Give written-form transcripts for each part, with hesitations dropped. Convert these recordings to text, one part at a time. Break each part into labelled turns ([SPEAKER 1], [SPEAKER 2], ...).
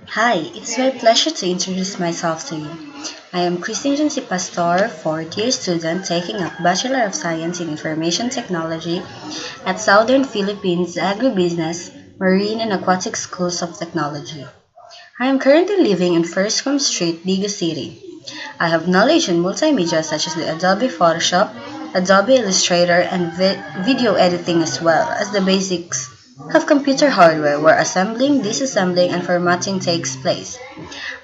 [SPEAKER 1] Hi, it's my pleasure to introduce myself to you. I am Christine Jancy Pastor, fourth year student taking up Bachelor of Science in Information Technology at Southern Philippines Agribusiness, Marine and Aquatic Schools of Technology. I am currently living in First Home Street, Liga City. I have knowledge in multimedia such as the Adobe Photoshop, Adobe Illustrator, and video editing as well as the basics of computer hardware where assembling, disassembling, and formatting takes place.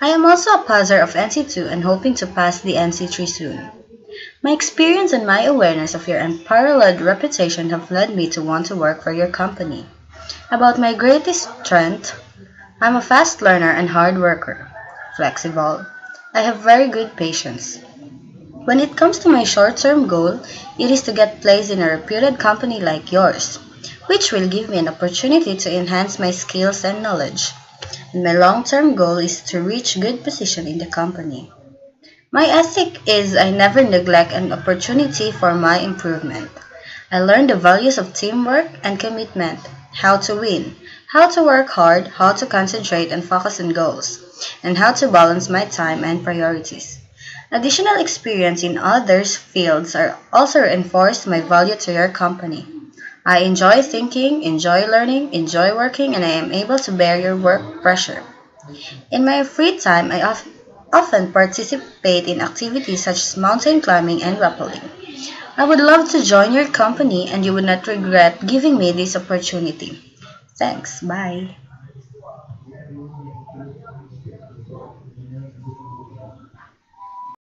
[SPEAKER 1] I am also a passer of NC2 and hoping to pass the NC3 soon. My experience and my awareness of your unparalleled reputation have led me to want to work for your company. About my greatest strength, I'm a fast learner and hard worker. Flexible. I have very good patience. When it comes to my short-term goal, it is to get placed in a reputed company like yours, which will give me an opportunity to enhance my skills and knowledge. And my long-term goal is to reach good position in the company. My ethic is I never neglect an opportunity for my improvement. I learned the values of teamwork and commitment, how to win, how to work hard, how to concentrate and focus on goals, and how to balance my time and priorities. Additional experience in others fields are also reinforced my value to your company. I enjoy thinking, enjoy learning, enjoy working, and I am able to bear your work pressure. In my free time, often participate in activities such as mountain climbing and rappelling. I would love to join your company and you would not regret giving me this opportunity. Thanks. Bye.